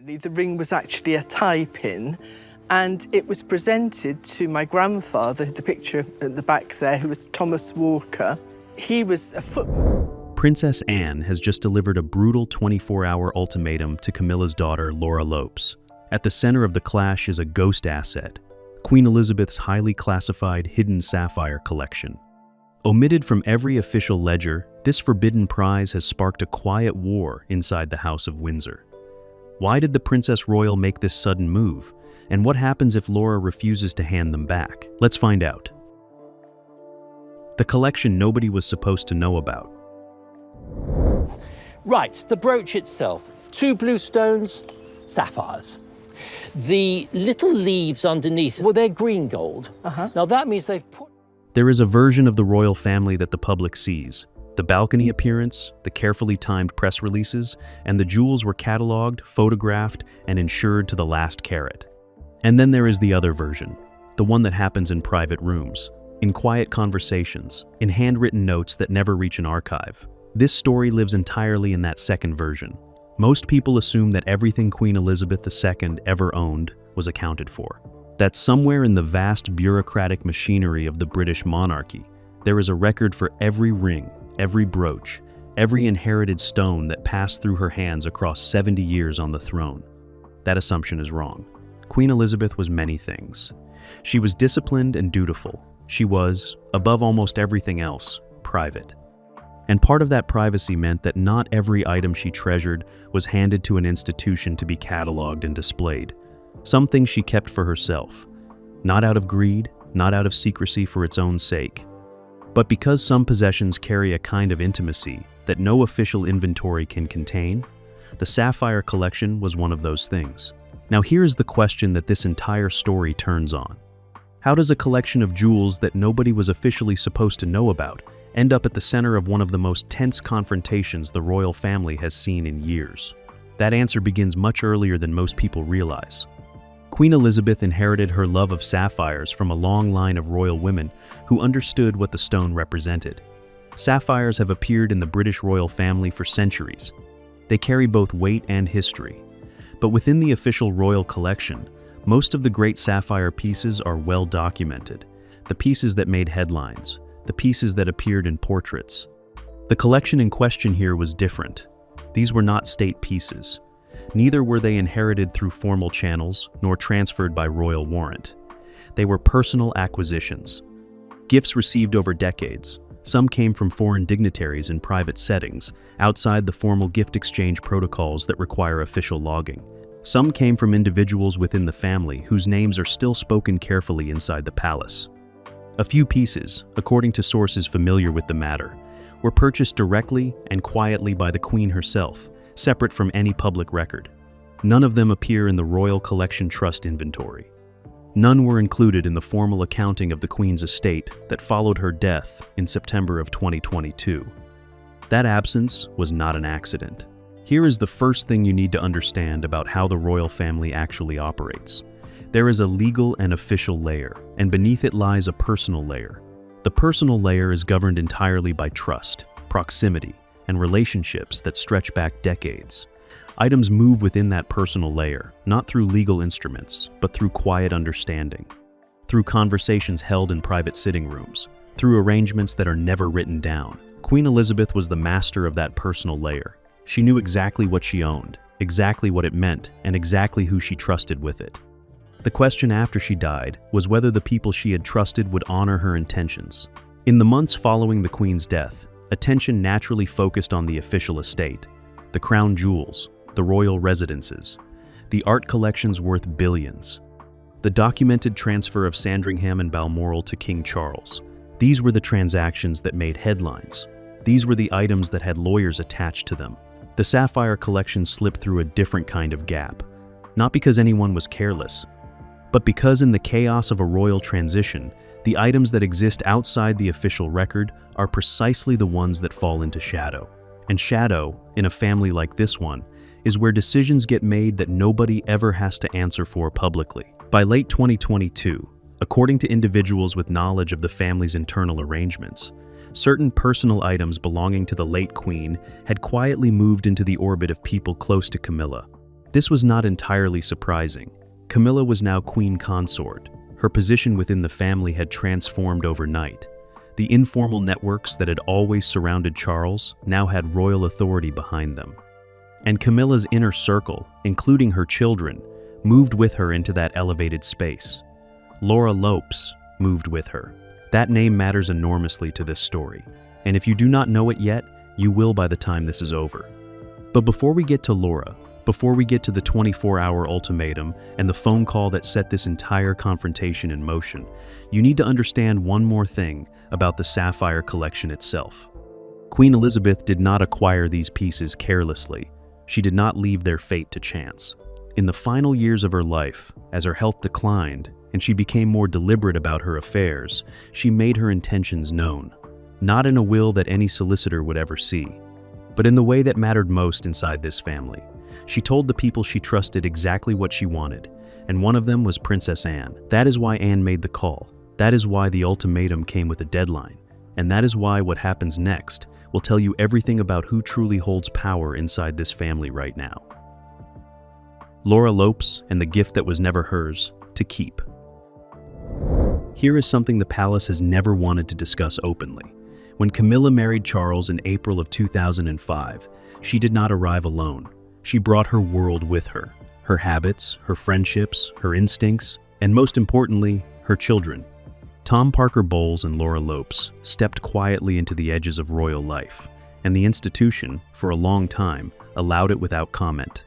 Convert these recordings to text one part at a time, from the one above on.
The ring was actually a tie-pin, and it was presented to my grandfather, the picture at the back there, who was Thomas Walker. He was a footballer. Princess Anne has just delivered a brutal 24-hour ultimatum to Camilla's daughter, Laura Lopes. At the center of the clash is a ghost asset, Queen Elizabeth's highly classified hidden sapphire collection. Omitted from every official ledger, this forbidden prize has sparked a quiet war inside the House of Windsor. Why did the Princess Royal make this sudden move? And what happens if Laura refuses to hand them back? Let's find out. The collection nobody was supposed to know about. Right, the brooch itself. 2 blue stones, sapphires. The little leaves underneath, well, they're green gold. Now that means they've put... There is a version of the royal family that the public sees. The balcony appearance, the carefully timed press releases, and the jewels were catalogued, photographed, and insured to the last carat. And then there is the other version, the one that happens in private rooms, in quiet conversations, in handwritten notes that never reach an archive. This story lives entirely in that second version. Most people assume that everything Queen Elizabeth II ever owned was accounted for. That somewhere in the vast bureaucratic machinery of the British monarchy, there is a record for every ring, every brooch, every inherited stone that passed through her hands across 70 years on the throne. That assumption is wrong. Queen Elizabeth was many things. She was disciplined and dutiful. She was, above almost everything else, private. And part of that privacy meant that not every item she treasured was handed to an institution to be catalogued and displayed. Some things she kept for herself, not out of greed, not out of secrecy for its own sake, but because some possessions carry a kind of intimacy that no official inventory can contain. The Sapphire collection was one of those things. Now here's the question that this entire story turns on. How does a collection of jewels that nobody was officially supposed to know about end up at the center of one of the most tense confrontations the royal family has seen in years? That answer begins much earlier than most people realize. Queen Elizabeth inherited her love of sapphires from a long line of royal women who understood what the stone represented. Sapphires have appeared in the British royal family for centuries. They carry both weight and history. But within the official royal collection, most of the great sapphire pieces are well documented. The pieces that made headlines, the pieces that appeared in portraits. The collection in question here was different. These were not state pieces. Neither were they inherited through formal channels, nor transferred by royal warrant. They were personal acquisitions. Gifts received over decades. Some came from foreign dignitaries in private settings, outside the formal gift exchange protocols that require official logging. Some came from individuals within the family whose names are still spoken carefully inside the palace. A few pieces, according to sources familiar with the matter, were purchased directly and quietly by the Queen herself, separate from any public record. None of them appear in the Royal Collection Trust inventory. None were included in the formal accounting of the Queen's estate that followed her death in September of 2022. That absence was not an accident. Here is the first thing you need to understand about how the royal family actually operates. There is a legal and official layer, and beneath it lies a personal layer. The personal layer is governed entirely by trust, proximity, and relationships that stretch back decades. Items move within that personal layer, not through legal instruments, but through quiet understanding, through conversations held in private sitting rooms, through arrangements that are never written down. Queen Elizabeth was the master of that personal layer. She knew exactly what she owned, exactly what it meant, and exactly who she trusted with it. The question after she died was whether the people she had trusted would honor her intentions. In the months following the Queen's death, attention naturally focused on the official estate, the crown jewels, the royal residences, the art collections worth billions, the documented transfer of Sandringham and Balmoral to King Charles. These were the transactions that made headlines. These were the items that had lawyers attached to them. The Sapphire collection slipped through a different kind of gap, not because anyone was careless, but because in the chaos of a royal transition, the items that exist outside the official record are precisely the ones that fall into shadow. And shadow, in a family like this one, is where decisions get made that nobody ever has to answer for publicly. By late 2022, according to individuals with knowledge of the family's internal arrangements, certain personal items belonging to the late Queen had quietly moved into the orbit of people close to Camilla. This was not entirely surprising. Camilla was now queen consort. Her position within the family had transformed overnight. The informal networks that had always surrounded Charles now had royal authority behind them. And Camilla's inner circle, including her children, moved with her into that elevated space. Laura Lopes moved with her. That name matters enormously to this story, and if you do not know it yet, you will by the time this is over. But before we get to Laura, before we get to the 24-hour ultimatum and the phone call that set this entire confrontation in motion, you need to understand one more thing about the Sapphire collection itself. Queen Elizabeth did not acquire these pieces carelessly. She did not leave their fate to chance. In the final years of her life, as her health declined and she became more deliberate about her affairs, she made her intentions known, not in a will that any solicitor would ever see, but in the way that mattered most inside this family. She told the people she trusted exactly what she wanted, and one of them was Princess Anne. That is why Anne made the call. That is why the ultimatum came with a deadline. And that is why what happens next will tell you everything about who truly holds power inside this family right now. Laura Lopes and the gift that was never hers to keep. Here is something the palace has never wanted to discuss openly. When Camilla married Charles in April of 2005, she did not arrive alone. She brought her world with her. Her habits, her friendships, her instincts, and most importantly, her children. Tom Parker Bowles and Laura Lopes stepped quietly into the edges of royal life, and the institution, for a long time, allowed it without comment.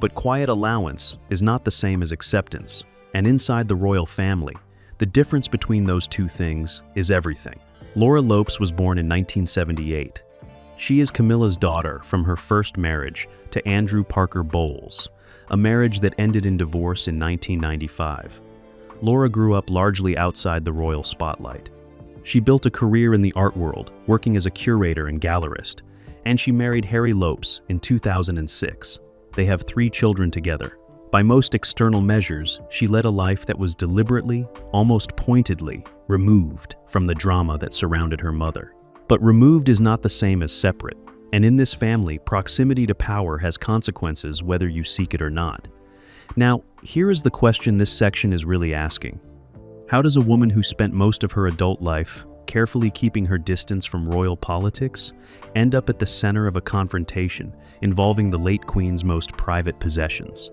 But quiet allowance is not the same as acceptance, and inside the royal family, the difference between those two things is everything. Laura Lopes was born in 1978. She is Camilla's daughter from her first marriage to Andrew Parker Bowles, a marriage that ended in divorce in 1995. Laura grew up largely outside the royal spotlight. She built a career in the art world, working as a curator and gallerist, and she married Harry Lopes in 2006. They have 3 children together. By most external measures, she led a life that was deliberately, almost pointedly, removed from the drama that surrounded her mother. But removed is not the same as separate, and in this family, proximity to power has consequences whether you seek it or not. Now, here is the question this section is really asking. How does a woman who spent most of her adult life carefully keeping her distance from royal politics end up at the center of a confrontation involving the late Queen's most private possessions?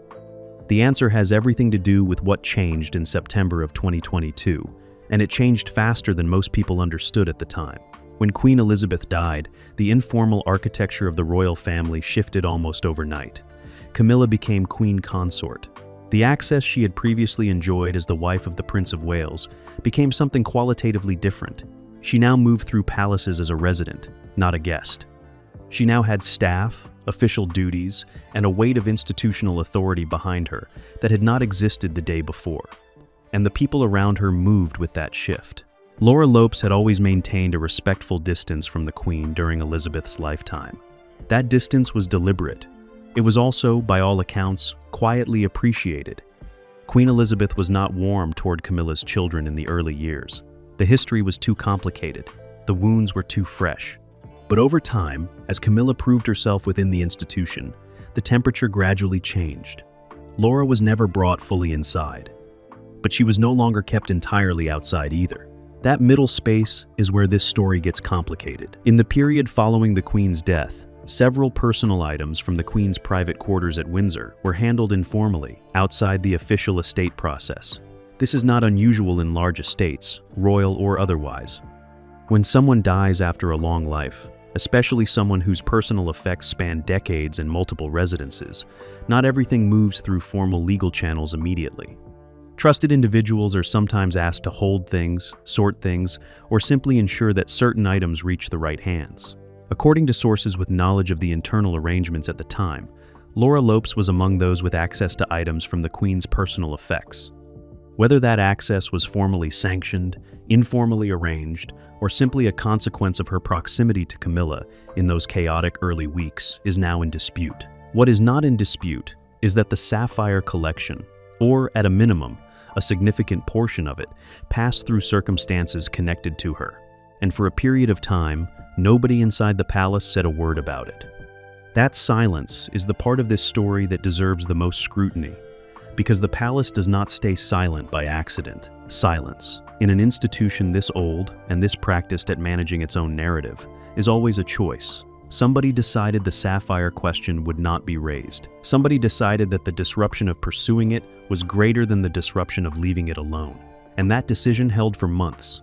The answer has everything to do with what changed in September of 2022, and it changed faster than most people understood at the time. When Queen Elizabeth died, the informal architecture of the royal family shifted almost overnight. Camilla became queen consort. The access she had previously enjoyed as the wife of the Prince of Wales became something qualitatively different. She now moved through palaces as a resident, not a guest. She now had staff, official duties, and a weight of institutional authority behind her that had not existed the day before. And the people around her moved with that shift. Laura Lopes had always maintained a respectful distance from the Queen during Elizabeth's lifetime. That distance was deliberate. It was also, by all accounts, quietly appreciated. Queen Elizabeth was not warm toward Camilla's children in the early years. The history was too complicated. The wounds were too fresh. But over time, as Camilla proved herself within the institution, the temperature gradually changed. Laura was never brought fully inside, but she was no longer kept entirely outside either. That middle space is where this story gets complicated. In the period following the Queen's death, several personal items from the Queen's private quarters at Windsor were handled informally, outside the official estate process. This is not unusual in large estates, royal or otherwise. When someone dies after a long life, especially someone whose personal effects span decades and multiple residences, not everything moves through formal legal channels immediately. Trusted individuals are sometimes asked to hold things, sort things, or simply ensure that certain items reach the right hands. According to sources with knowledge of the internal arrangements at the time, Laura Lopes was among those with access to items from the Queen's personal effects. Whether that access was formally sanctioned, informally arranged, or simply a consequence of her proximity to Camilla in those chaotic early weeks is now in dispute. What is not in dispute is that the Sapphire collection, or at a minimum, a significant portion of it, passed through circumstances connected to her, and for a period of time, nobody inside the palace said a word about it. That silence is the part of this story that deserves the most scrutiny, because the palace does not stay silent by accident. Silence, in an institution this old and this practiced at managing its own narrative, is always a choice. Somebody decided the Sapphire question would not be raised. Somebody decided that the disruption of pursuing it was greater than the disruption of leaving it alone. And that decision held for months.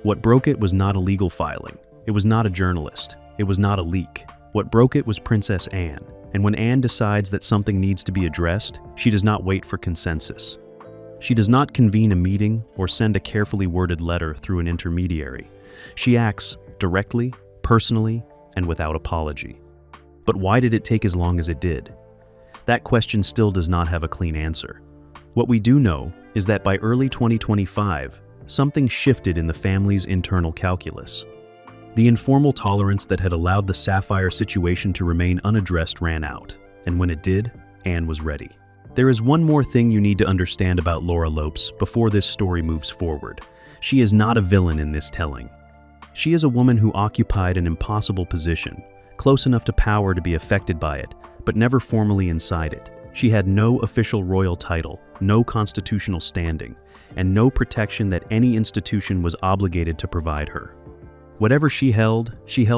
What broke it was not a legal filing. It was not a journalist. It was not a leak. What broke it was Princess Anne. And when Anne decides that something needs to be addressed, she does not wait for consensus. She does not convene a meeting or send a carefully worded letter through an intermediary. She acts directly, personally, and without apology. But why did it take as long as it did? That question still does not have a clean answer. What we do know is that by early 2025, something shifted in the family's internal calculus. The informal tolerance that had allowed the Sapphire situation to remain unaddressed ran out, and when it did, Anne was ready. There is one more thing you need to understand about Laura Lopes before this story moves forward. She is not a villain in this telling. She is a woman who occupied an impossible position, close enough to power to be affected by it, but never formally inside it. She had no official royal title, no constitutional standing, and no protection that any institution was obligated to provide her. Whatever she held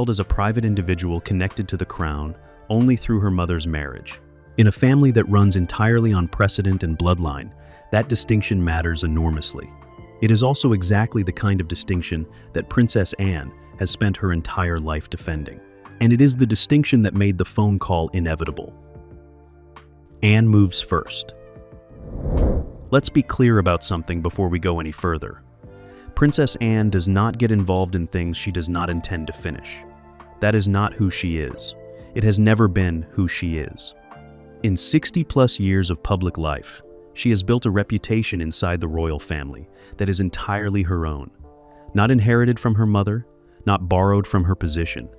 as a private individual connected to the crown only through her mother's marriage. In a family that runs entirely on precedent and bloodline, that distinction matters enormously. It is also exactly the kind of distinction that Princess Anne has spent her entire life defending. And it is the distinction that made the phone call inevitable. Anne moves first. Let's be clear about something before we go any further. Princess Anne does not get involved in things she does not intend to finish. That is not who she is. It has never been who she is. In 60+ years of public life, she has built a reputation inside the royal family that is entirely her own. Not inherited from her mother, not borrowed from her position.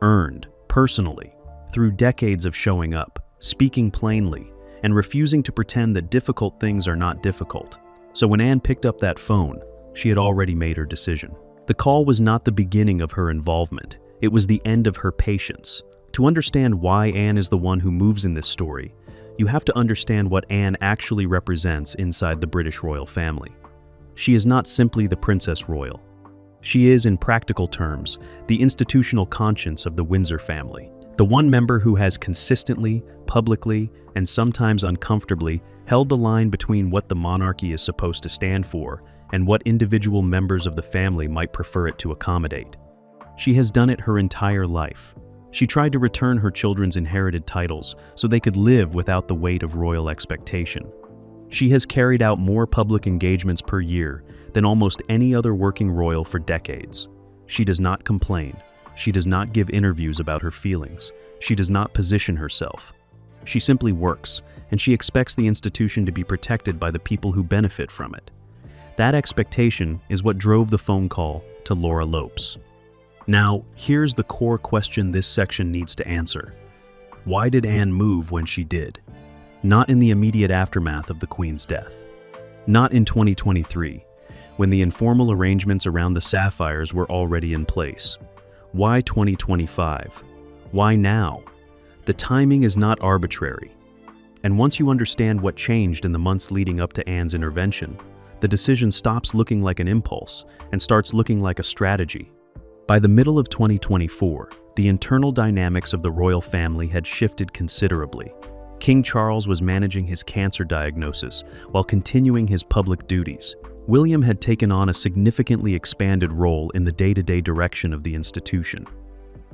Earned, personally, through decades of showing up, speaking plainly, and refusing to pretend that difficult things are not difficult. So when Anne picked up that phone, she had already made her decision. The call was not the beginning of her involvement, it was the end of her patience. To understand why Anne is the one who moves in this story, you have to understand what Anne actually represents inside the British royal family. She is not simply the Princess Royal. She is, in practical terms, the institutional conscience of the Windsor family. The one member who has consistently, publicly, and sometimes uncomfortably held the line between what the monarchy is supposed to stand for and what individual members of the family might prefer it to accommodate. She has done it her entire life. She tried to return her children's inherited titles so they could live without the weight of royal expectation. She has carried out more public engagements per year than almost any other working royal for decades. She does not complain. She does not give interviews about her feelings. She does not position herself. She simply works, and she expects the institution to be protected by the people who benefit from it. That expectation is what drove the phone call to Laura Lopes. Now, here's the core question this section needs to answer. Why did Anne move when she did? Not in the immediate aftermath of the Queen's death. Not in 2023, when the informal arrangements around the Sapphires were already in place. Why 2025? Why now? The timing is not arbitrary. And once you understand what changed in the months leading up to Anne's intervention, the decision stops looking like an impulse and starts looking like a strategy. By the middle of 2024, the internal dynamics of the royal family had shifted considerably. King Charles was managing his cancer diagnosis while continuing his public duties. William had taken on a significantly expanded role in the day-to-day direction of the institution.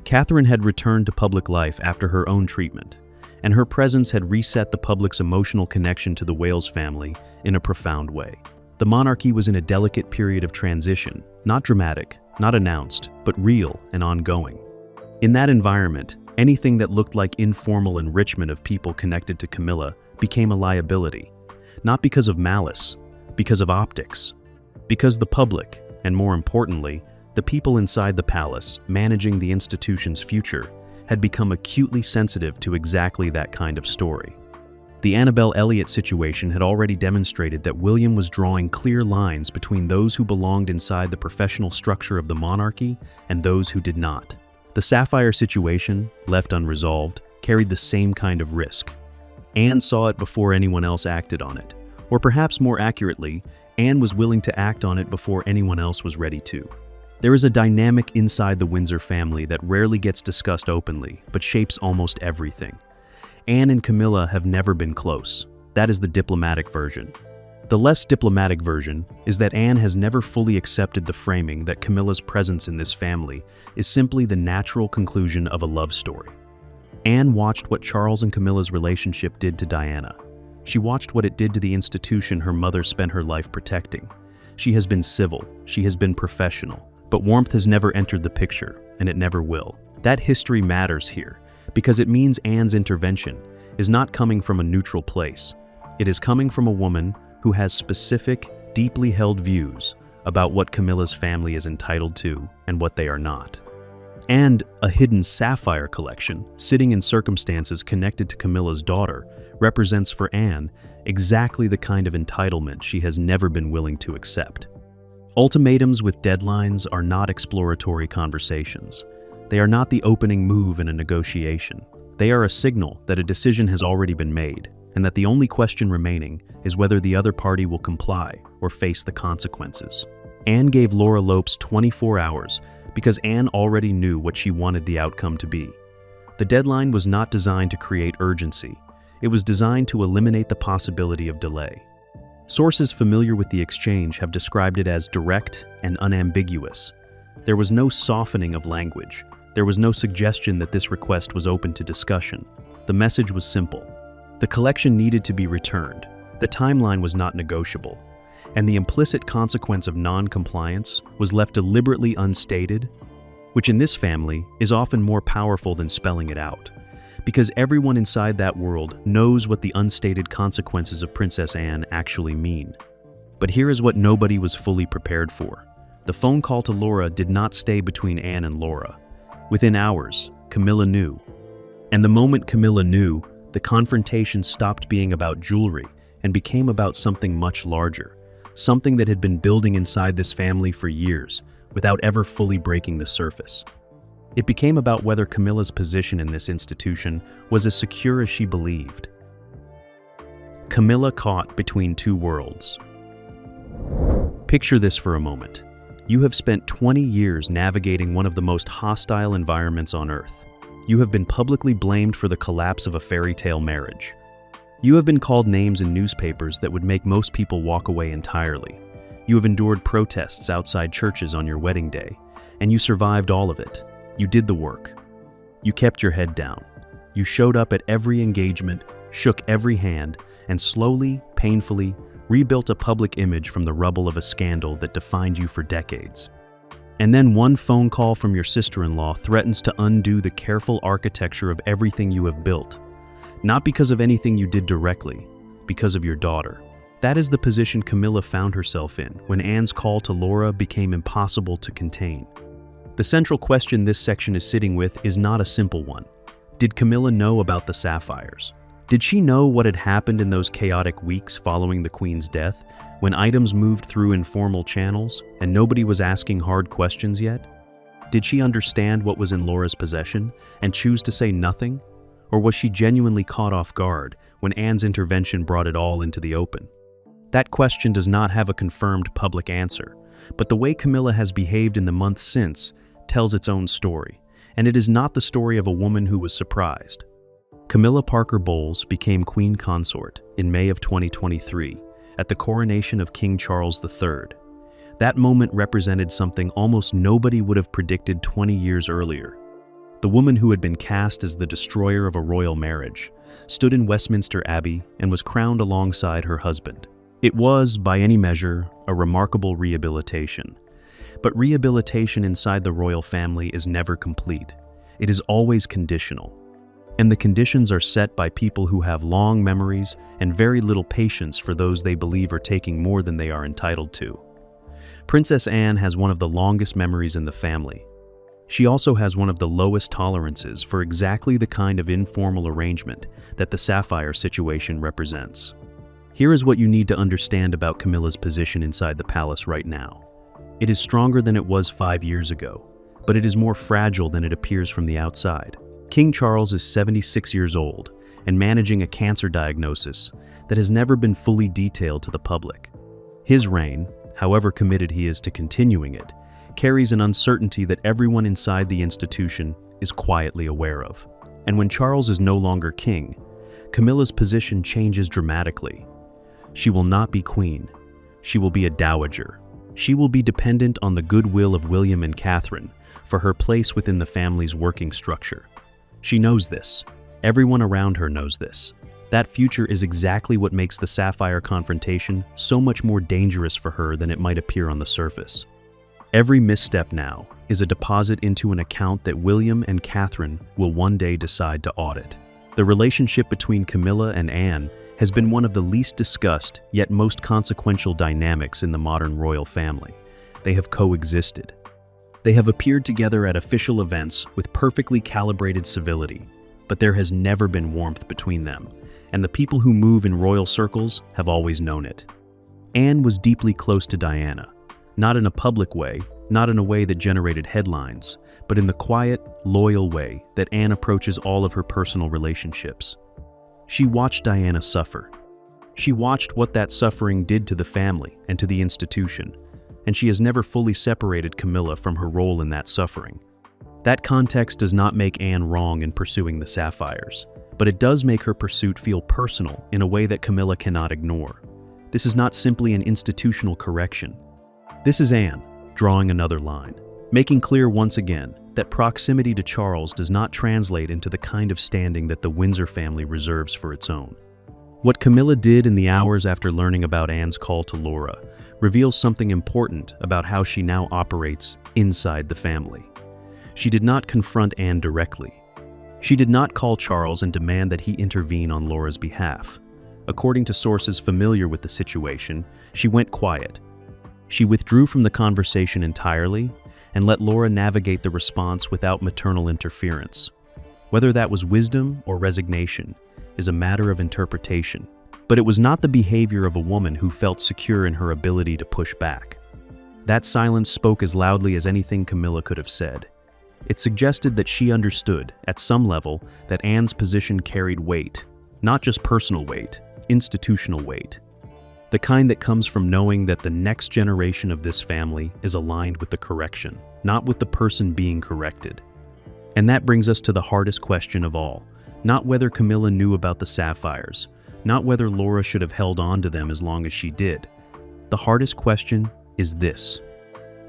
Catherine had returned to public life after her own treatment, and her presence had reset the public's emotional connection to the Wales family in a profound way. The monarchy was in a delicate period of transition, not dramatic, not announced, but real and ongoing. In that environment, anything that looked like informal enrichment of people connected to Camilla became a liability, not because of malice, because of optics. Because the public, and more importantly, the people inside the palace managing the institution's future, had become acutely sensitive to exactly that kind of story. The Annabel Elliot situation had already demonstrated that William was drawing clear lines between those who belonged inside the professional structure of the monarchy and those who did not. The Sapphire situation, left unresolved, carried the same kind of risk. Anne saw it before anyone else acted on it. Or perhaps more accurately, Anne was willing to act on it before anyone else was ready to. There is a dynamic inside the Windsor family that rarely gets discussed openly, but shapes almost everything. Anne and Camilla have never been close. That is the diplomatic version. The less diplomatic version is that Anne has never fully accepted the framing that Camilla's presence in this family is simply the natural conclusion of a love story. Anne watched what Charles and Camilla's relationship did to Diana. She watched what it did to the institution her mother spent her life protecting. She has been civil, she has been professional, but warmth has never entered the picture, and it never will. That history matters here, because it means Anne's intervention is not coming from a neutral place. It is coming from a woman who has specific, deeply held views about what Camilla's family is entitled to and what they are not. And a hidden sapphire collection, sitting in circumstances connected to Camilla's daughter, represents for Anne exactly the kind of entitlement she has never been willing to accept. Ultimatums with deadlines are not exploratory conversations. They are not the opening move in a negotiation. They are a signal that a decision has already been made, and that the only question remaining is whether the other party will comply or face the consequences. Anne gave Laura Lopes 24 hours because Anne already knew what she wanted the outcome to be. The deadline was not designed to create urgency. It was designed to eliminate the possibility of delay. Sources familiar with the exchange have described it as direct and unambiguous. There was no softening of language. There was no suggestion that this request was open to discussion. The message was simple. The collection needed to be returned. The timeline was not negotiable. And the implicit consequence of non-compliance was left deliberately unstated, which in this family is often more powerful than spelling it out. Because everyone inside that world knows what the unstated consequences of Princess Anne actually mean. But here is what nobody was fully prepared for. The phone call to Laura did not stay between Anne and Laura. Within hours, Camilla knew. And the moment Camilla knew, the confrontation stopped being about jewelry and became about something much larger, something that had been building inside this family for years without ever fully breaking the surface. It became about whether Camilla's position in this institution was as secure as she believed. Camilla caught between two worlds. Picture this for a moment. You have spent 20 years navigating one of the most hostile environments on Earth. You have been publicly blamed for the collapse of a fairy tale marriage. You have been called names in newspapers that would make most people walk away entirely. You have endured protests outside churches on your wedding day, and you survived all of it. You did the work. You kept your head down. You showed up at every engagement, shook every hand, and slowly, painfully, rebuilt a public image from the rubble of a scandal that defined you for decades. And then one phone call from your sister-in-law threatens to undo the careful architecture of everything you have built. Not because of anything you did directly, because of your daughter. That is the position Camilla found herself in when Anne's call to Laura became impossible to contain. The central question this section is sitting with is not a simple one. Did Camilla know about the sapphires? Did she know what had happened in those chaotic weeks following the Queen's death, when items moved through informal channels and nobody was asking hard questions yet? Did she understand what was in Laura's possession and choose to say nothing? Or was she genuinely caught off guard when Anne's intervention brought it all into the open? That question does not have a confirmed public answer, but the way Camilla has behaved in the months since tells its own story, and it is not the story of a woman who was surprised. Camilla Parker Bowles became Queen Consort in May of 2023 at the coronation of King Charles III. That moment represented something almost nobody would have predicted 20 years earlier. The woman who had been cast as the destroyer of a royal marriage stood in Westminster Abbey and was crowned alongside her husband. It was, by any measure, a remarkable rehabilitation. But rehabilitation inside the royal family is never complete. It is always conditional. And the conditions are set by people who have long memories and very little patience for those they believe are taking more than they are entitled to. Princess Anne has one of the longest memories in the family. She also has one of the lowest tolerances for exactly the kind of informal arrangement that the Sapphire situation represents. Here is what you need to understand about Camilla's position inside the palace right now. It is stronger than it was 5 years ago, but it is more fragile than it appears from the outside. King Charles is 76 years old and managing a cancer diagnosis that has never been fully detailed to the public. His reign, however committed he is to continuing it, carries an uncertainty that everyone inside the institution is quietly aware of. And when Charles is no longer king, Camilla's position changes dramatically. She will not be queen. She will be a dowager. She will be dependent on the goodwill of William and Catherine for her place within the family's working structure. She knows this. Everyone around her knows this. That future is exactly what makes the Sapphire confrontation so much more dangerous for her than it might appear on the surface. Every misstep now is a deposit into an account that William and Catherine will one day decide to audit. The relationship between Camilla and Anne has been one of the least discussed yet most consequential dynamics in the modern royal family. They have coexisted. They have appeared together at official events with perfectly calibrated civility, but there has never been warmth between them, and the people who move in royal circles have always known it. Anne was deeply close to Diana, not in a public way, not in a way that generated headlines, but in the quiet, loyal way that Anne approaches all of her personal relationships. She watched Diana suffer. She watched what that suffering did to the family and to the institution, and she has never fully separated Camilla from her role in that suffering. That context does not make Anne wrong in pursuing the Sapphires, but it does make her pursuit feel personal in a way that Camilla cannot ignore. This is not simply an institutional correction. This is Anne drawing another line, making clear once again that proximity to Charles does not translate into the kind of standing that the Windsor family reserves for its own. What Camilla did in the hours after learning about Anne's call to Laura reveals something important about how she now operates inside the family. She did not confront Anne directly. She did not call Charles and demand that he intervene on Laura's behalf. According to sources familiar with the situation, she went quiet. She withdrew from the conversation entirely and let Laura navigate the response without maternal interference. Whether that was wisdom or resignation is a matter of interpretation, but it was not the behavior of a woman who felt secure in her ability to push back. That silence spoke as loudly as anything Camilla could have said. It suggested that she understood, at some level, that Anne's position carried weight, not just personal weight, institutional weight. The kind that comes from knowing that the next generation of this family is aligned with the correction, not with the person being corrected. And that brings us to the hardest question of all, not whether Camilla knew about the Sapphires, not whether Laura should have held on to them as long as she did. The hardest question is this: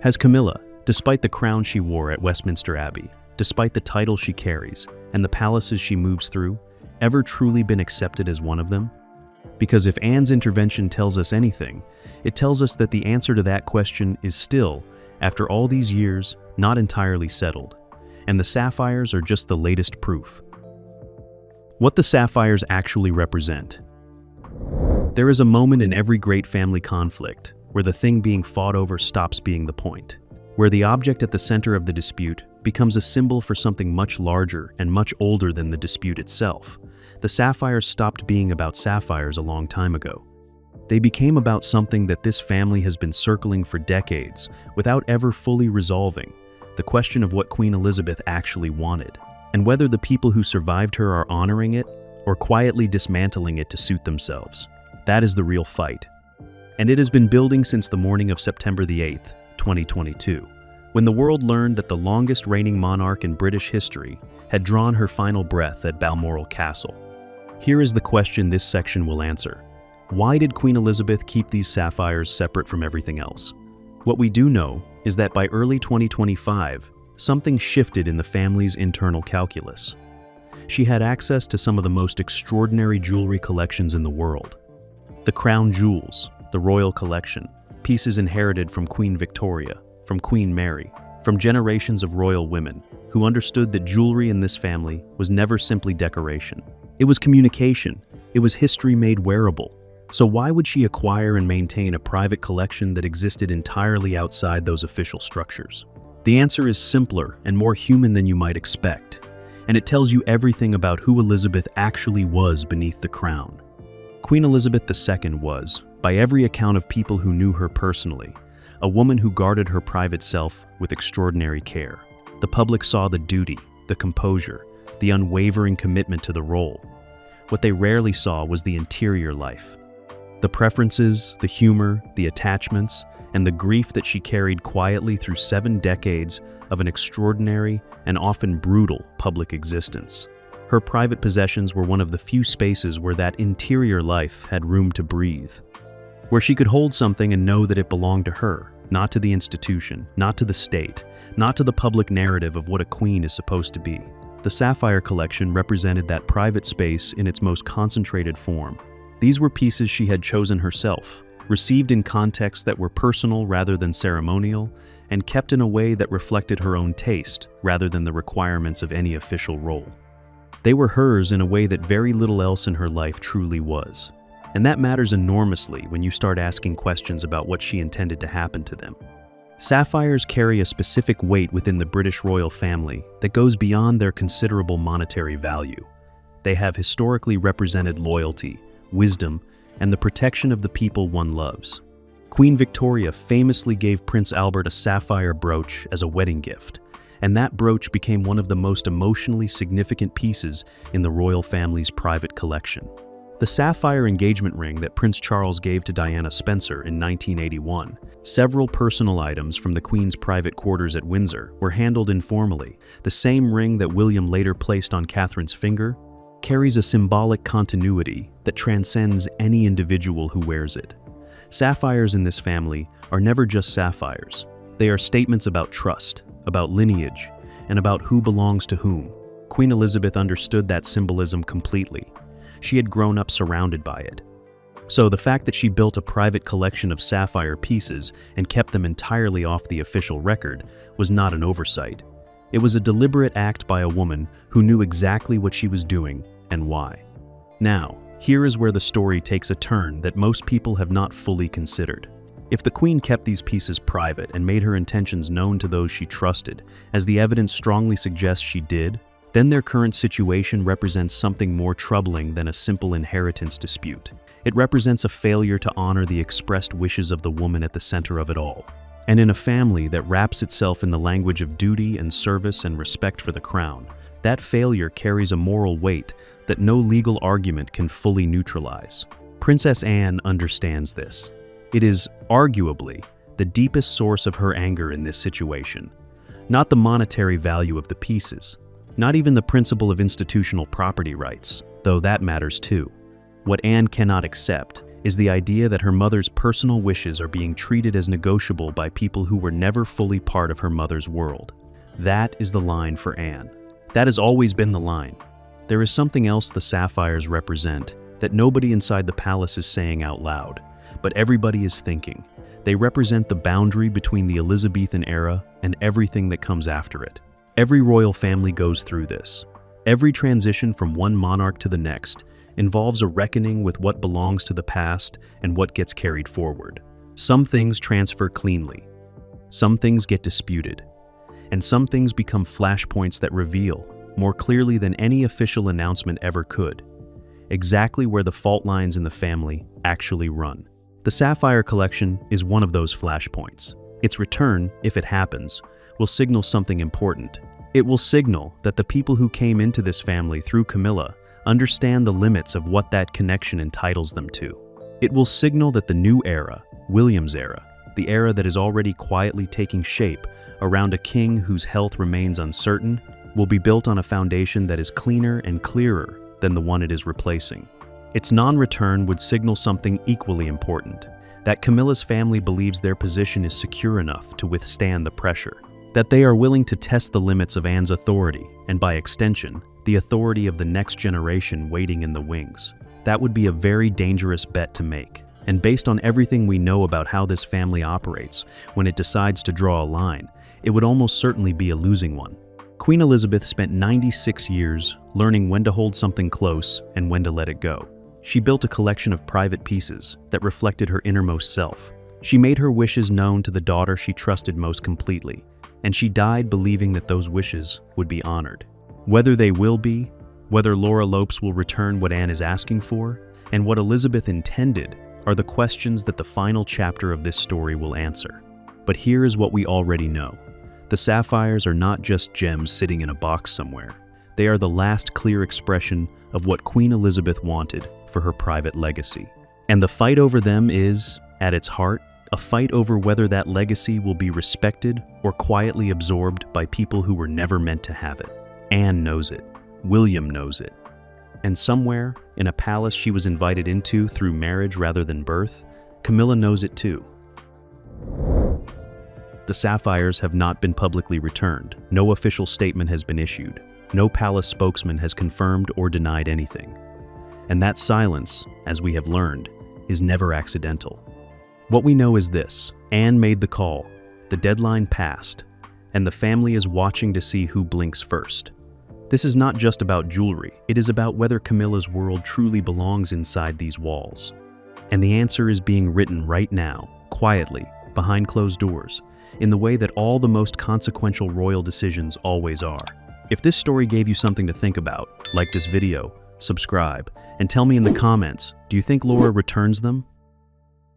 has Camilla, despite the crown she wore at Westminster Abbey, despite the title she carries, and the palaces she moves through, ever truly been accepted as one of them? Because if Anne's intervention tells us anything, it tells us that the answer to that question is still, after all these years, not entirely settled, and the Sapphires are just the latest proof. What the Sapphires actually represent. There is a moment in every great family conflict where the thing being fought over stops being the point, where the object at the center of the dispute becomes a symbol for something much larger and much older than the dispute itself. The Sapphires stopped being about sapphires a long time ago. They became about something that this family has been circling for decades without ever fully resolving: the question of what Queen Elizabeth actually wanted, and whether the people who survived her are honoring it or quietly dismantling it to suit themselves. That is the real fight. And it has been building since the morning of September the 8th, 2022, when the world learned that the longest reigning monarch in British history had drawn her final breath at Balmoral Castle. Here is the question this section will answer. Why did Queen Elizabeth keep these sapphires separate from everything else? What we do know is that by early 2025, something shifted in the family's internal calculus. She had access to some of the most extraordinary jewelry collections in the world. The crown jewels, the royal collection, pieces inherited from Queen Victoria, from Queen Mary, from generations of royal women who understood that jewelry in this family was never simply decoration. It was communication. It was history made wearable. So why would she acquire and maintain a private collection that existed entirely outside those official structures? The answer is simpler and more human than you might expect, and it tells you everything about who Elizabeth actually was beneath the crown. Queen Elizabeth II was, by every account of people who knew her personally, a woman who guarded her private self with extraordinary care. The public saw the duty, the composure, the unwavering commitment to the role. What they rarely saw was the interior life. The preferences, the humor, the attachments, and the grief that she carried quietly through 7 decades of an extraordinary and often brutal public existence. Her private possessions were one of the few spaces where that interior life had room to breathe, where she could hold something and know that it belonged to her, not to the institution, not to the state, not to the public narrative of what a queen is supposed to be. The Sapphire collection represented that private space in its most concentrated form. These were pieces she had chosen herself, received in contexts that were personal rather than ceremonial, and kept in a way that reflected her own taste rather than the requirements of any official role. They were hers in a way that very little else in her life truly was. And that matters enormously when you start asking questions about what she intended to happen to them. Sapphires carry a specific weight within the British royal family that goes beyond their considerable monetary value. They have historically represented loyalty, wisdom, and the protection of the people one loves. Queen Victoria famously gave Prince Albert a sapphire brooch as a wedding gift, and that brooch became one of the most emotionally significant pieces in the royal family's private collection. The sapphire engagement ring that Prince Charles gave to Diana Spencer in 1981, several personal items from the Queen's private quarters at Windsor were handled informally. The same ring that William later placed on Catherine's finger carries a symbolic continuity that transcends any individual who wears it. Sapphires in this family are never just sapphires. They are statements about trust, about lineage, and about who belongs to whom. Queen Elizabeth understood that symbolism completely. She had grown up surrounded by it. So the fact that she built a private collection of sapphire pieces and kept them entirely off the official record was not an oversight. It was a deliberate act by a woman who knew exactly what she was doing and why. Now, here is where the story takes a turn that most people have not fully considered. If the Queen kept these pieces private and made her intentions known to those she trusted, as the evidence strongly suggests she did, then their current situation represents something more troubling than a simple inheritance dispute. It represents a failure to honor the expressed wishes of the woman at the center of it all. And in a family that wraps itself in the language of duty and service and respect for the crown, that failure carries a moral weight that no legal argument can fully neutralize. Princess Anne understands this. It is, arguably, the deepest source of her anger in this situation. Not the monetary value of the pieces, not even the principle of institutional property rights, though that matters too. What Anne cannot accept is the idea that her mother's personal wishes are being treated as negotiable by people who were never fully part of her mother's world. That is the line for Anne. That has always been the line. There is something else the sapphires represent that nobody inside the palace is saying out loud, but everybody is thinking. They represent the boundary between the Elizabethan era and everything that comes after it. Every royal family goes through this. Every transition from one monarch to the next involves a reckoning with what belongs to the past and what gets carried forward. Some things transfer cleanly. Some things get disputed. And some things become flashpoints that reveal, more clearly than any official announcement ever could, exactly where the fault lines in the family actually run. The Sapphire collection is one of those flashpoints. Its return, if it happens, will signal something important. It will signal that the people who came into this family through Camilla understand the limits of what that connection entitles them to. It will signal that the new era, William's era, the era that is already quietly taking shape around a king whose health remains uncertain, will be built on a foundation that is cleaner and clearer than the one it is replacing. Its non-return would signal something equally important, that Camilla's family believes their position is secure enough to withstand the pressure, that they are willing to test the limits of Anne's authority, and by extension, the authority of the next generation waiting in the wings. That would be a very dangerous bet to make, and based on everything we know about how this family operates, when it decides to draw a line, it would almost certainly be a losing one. Queen Elizabeth spent 96 years learning when to hold something close and when to let it go. She built a collection of private pieces that reflected her innermost self. She made her wishes known to the daughter she trusted most completely, and she died believing that those wishes would be honored. Whether they will be, whether Laura Lopes will return what Anne is asking for, and what Elizabeth intended are the questions that the final chapter of this story will answer. But here is what we already know. The sapphires are not just gems sitting in a box somewhere. They are the last clear expression of what Queen Elizabeth wanted for her private legacy. And the fight over them is, at its heart, a fight over whether that legacy will be respected or quietly absorbed by people who were never meant to have it. Anne knows it. William knows it. And somewhere, in a palace she was invited into through marriage rather than birth, Camilla knows it too. The sapphires have not been publicly returned. No official statement has been issued. No palace spokesman has confirmed or denied anything. And that silence, as we have learned, is never accidental. What we know is this: Anne made the call, the deadline passed, and the family is watching to see who blinks first. This is not just about jewelry, it is about whether Camilla's world truly belongs inside these walls. And the answer is being written right now, quietly, behind closed doors, in the way that all the most consequential royal decisions always are. If this story gave you something to think about, like this video, subscribe, and tell me in the comments, do you think Laura returns them?